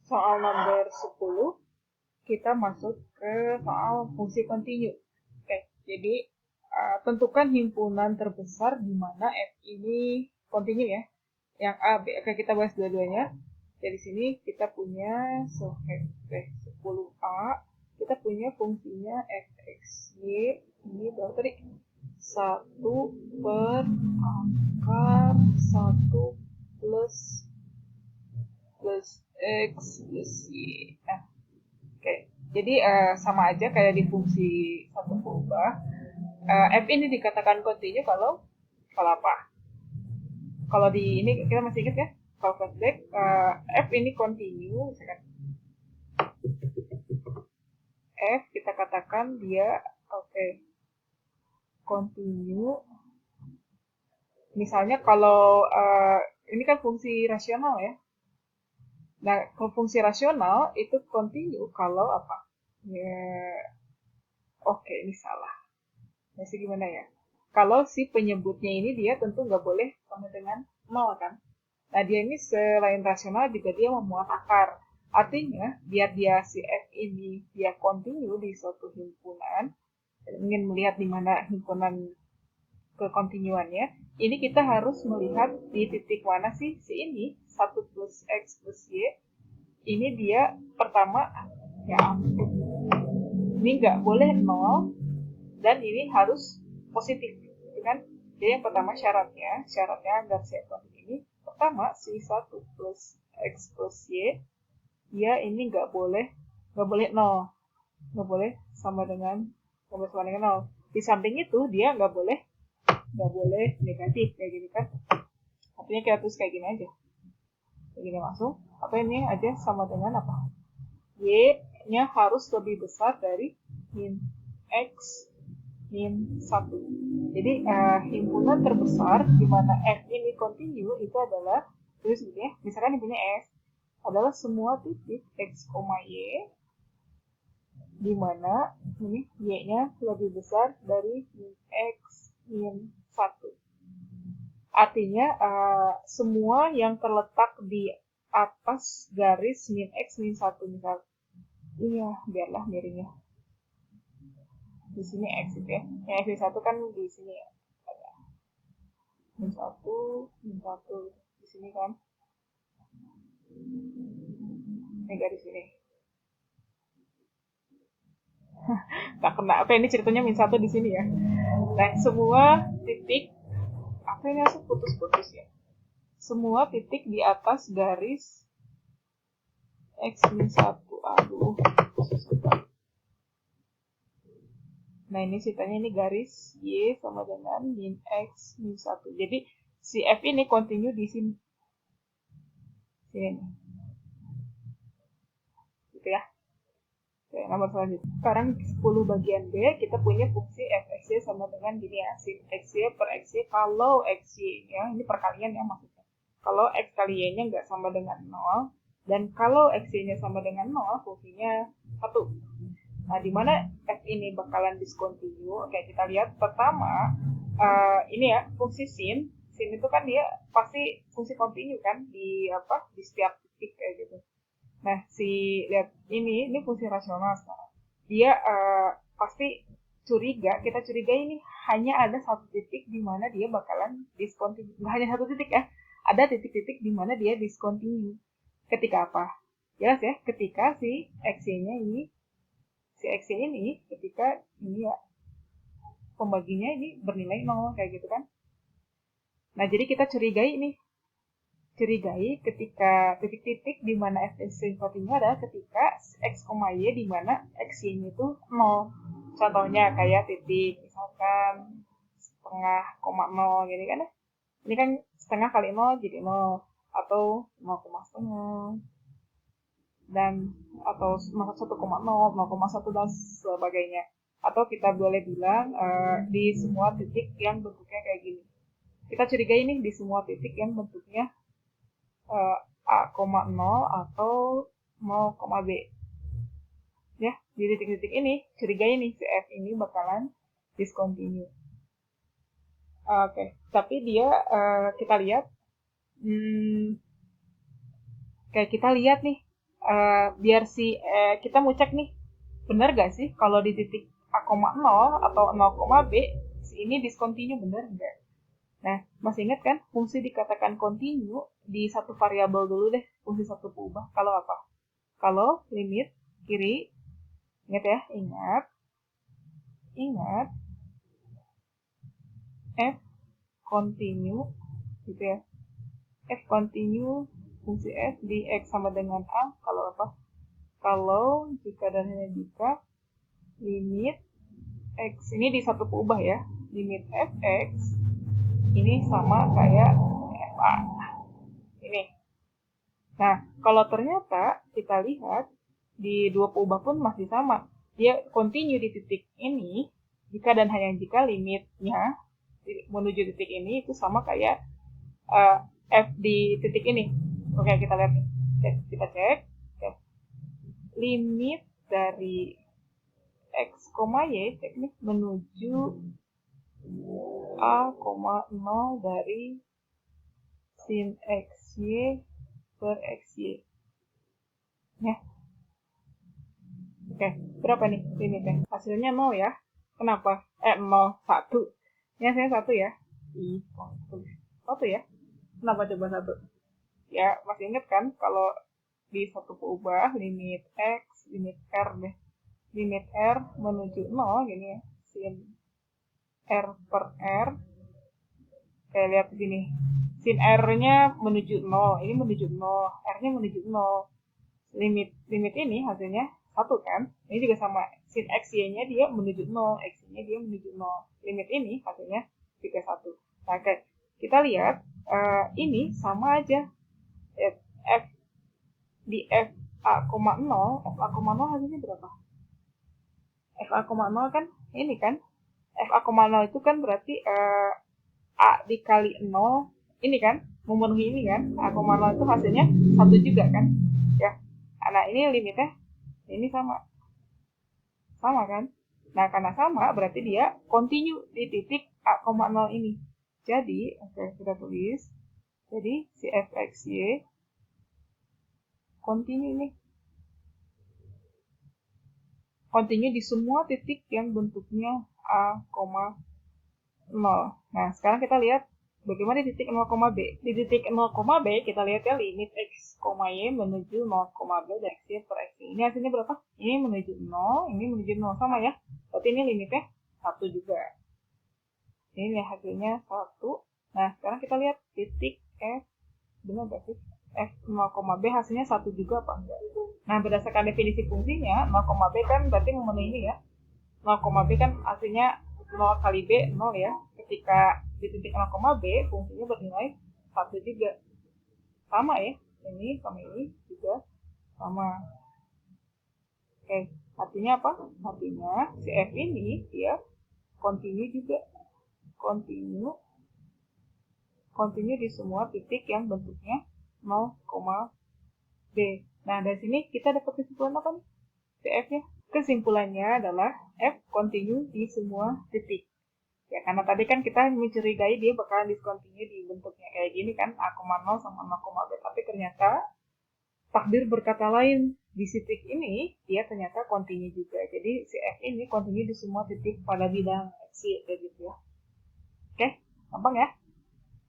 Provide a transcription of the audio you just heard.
soal nomor 10 kita masuk ke soal fungsi continue. Oke, jadi tentukan himpunan terbesar di mana F ini continue ya. Yang A, B, oke kita bahas dua-duanya. Dari sini kita punya 10A, kita punya fungsinya fx y, ini berapa tadi? 1 per akar 1 plus x plus y. Nah, oke. Jadi sama aja kayak di fungsi satu berubah. F ini dikatakan continue kalau apa? Kalau di ini kita masih ingat ya? Kalau flashback, F ini continue, misalkan F kita katakan dia continue. Misalnya kalau ini kan fungsi rasional ya. Nah, kalau fungsi rasional itu continue kalau apa? Ya, ini salah. Masih gimana ya? Kalau si penyebutnya ini dia tentu nggak boleh sama dengan 0 kan? Nah, dia ini selain rasional juga dia memuat akar. Artinya, biar dia si F ini dia continue di suatu himpunan, ingin melihat di mana himpunan kekontinuannya, ini kita harus melihat di titik mana sih si ini, 1 plus X plus Y, ini dia pertama, ya ampun, ini nggak boleh 0, dan ini harus positif, gitu kan? Jadi yang pertama syaratnya agar si F ini, pertama si 1 plus X plus Y, dia ini nggak boleh 0, nggak boleh sama dengan 0. Di samping itu dia nggak boleh negatif kayak gini kan, artinya kita tulis kayak gini aja, kayak gini langsung, apa ini aja sama dengan apa, y nya harus lebih besar dari min x min 1. Jadi himpunan terbesar di mana f ini continue itu adalah, tulis gitu ya, misalkan ini punya f adalah semua titik x, y di mana ini y-nya lebih besar dari min x min 1. Artinya semua yang terletak di atas garis min x min 1 misal. Iya, biarlah miringnya. Di sini x itu ya. Yang x min 1 kan di sini ya. Min 1, min 1 di sini kan. Ini garis ini. Gak kena. Apa ini ceritanya min 1 di sini ya. Nah, semua titik, apa ini langsung putus-putus ya. Semua titik di atas garis x min 1. Aduh, susah. Nah, ini ceritanya ini garis y sama dengan min x min 1. Jadi, si f ini continue di sini. Sini nih. Gitu ya. Oke, nomor selanjutnya. Sekarang 10 bagian B, kita punya fungsi fxy sama dengan gini ya. Si xy per xy kalau xy, ya, ini perkalian ya maksudnya. Kalau x kali y-nya nggak sama dengan 0, dan kalau xy-nya sama dengan 0, fungsinya 1. Nah, di mana f ini bakalan discontinue? Oke, kita lihat pertama, ini ya, fungsi sin. Sin itu kan dia pasti fungsi continue kan di setiap titik kayak gitu. Nah, lihat ini fungsi rasional sekarang. Dia pasti kita curiga ini hanya ada satu titik di mana dia bakalan discontinue. Nggak hanya satu titik ya, ada titik-titik di mana dia discontinue. Ketika apa? Jelas ya, ketika si x-nya ini ketika ini ya pembaginya ini bernilai 0 kayak gitu kan. Nah, jadi kita curigai ketika titik-titik di mana f sesuatunya adalah ketika x, y di mana x-nya itu 0. Contohnya kayak titik misalkan setengah, 0 gini kan ya. Ini kan setengah kali 0 jadi 0, atau 0,5 dan atau 1,0, 0,1 dan sebagainya. Atau kita boleh bilang di semua titik yang bentuknya kayak gini. Kita curigai ini di semua titik yang bentuknya A,0 atau 0,b. Ya, di titik-titik ini curigai nih si F ini bakalan discontinue. Oke, tapi dia kita lihat kayak kita lihat nih biar kita mau cek nih, benar gak sih kalau di titik A,0 atau 0,B si ini discontinue, benar nggak? Nah, masih ingat kan fungsi dikatakan continue di satu variabel dulu deh, fungsi satu berubah. Kalau apa? Kalau limit kiri, ingat ya, ingat f continue gitu ya. F continue fungsi f di x sama dengan a, kalau apa? Kalau jika dan hanya jika limit x ini di satu berubah ya, limit fx ini sama kayak fa ini. Nah, kalau ternyata kita lihat di dua peubah pun masih sama, dia continue di titik ini jika dan hanya jika limitnya menuju titik ini itu sama kayak uh, f di titik ini. Oke, kita lihat nih. Kita cek. Oke. Limit dari x, y cek nih menuju a, 0 dari sin xy per xy. Ya. Oke, berapa nih limitnya? Hasilnya 0 ya. Kenapa? 0, 1. Ini hasilnya 1 ya. Ih, 1 ya. Kenapa coba 1? Ya, masih inget kan kalau di satu berubah limit x, limit r deh. Limit r menuju 0 gini ya. Sin r per r. Kayak lihat di sini. Sin r-nya menuju 0, ini menuju 0, r-nya menuju 0. Limit ini hasilnya 1 kan? Ini juga sama. Sin xy-nya dia menuju 0, x-nya dia menuju 0. Limit ini hasilnya juga 1. Nah, kita lihat ini sama aja. F di fa,0, fa,0 hasilnya berapa? fa,0 kan ini kan? fa,0 itu kan berarti a dikali 0 ini kan? Memenuhi ini kan? a,0 itu hasilnya 1 juga kan? Ya. Nah, ini limitnya ini sama kan? Nah, karena sama berarti dia continue di titik a,0 ini. Jadi, oke, kita tulis. Jadi si fxy continue nih. Continue di semua titik yang bentuknya a,0. Nah, sekarang kita lihat bagaimana di titik 0,b. Di titik 0,b kita lihat ya limit x, y menuju 0,b dan x per x. Ini hasilnya berapa? Ini menuju 0, ini menuju 0 sama ya. Berarti ini limitnya 1 juga. Ini hasilnya 1. Nah, sekarang kita lihat titik f, benar nggak sih? F 0,b hasilnya 1 juga apa enggak? Nah, berdasarkan definisi fungsinya, 0,b kan berarti memenuhi ini ya. 0,b kan hasilnya 0 kali b 0 ya. Ketika di titik 0,b fungsinya bernilai 1 juga. Sama ya. Ini sama ini juga sama. Oke, artinya apa? Artinya si f ini dia continue juga. Continue di semua titik yang bentuknya 0,b. Nah, dari sini kita dapat kesimpulan apa nih? CF-nya. Kesimpulannya adalah F continue di semua titik. Ya, karena tadi kan kita mencurigai dia bakalan discontinue di bentuknya kayak gini kan, A,0 sama 0,b. Tapi ternyata takdir berkata lain. Di titik ini, dia ternyata continue juga. Jadi, si F ini continue di semua titik pada bidang X, kayak gitu ya. Oke, gampang ya?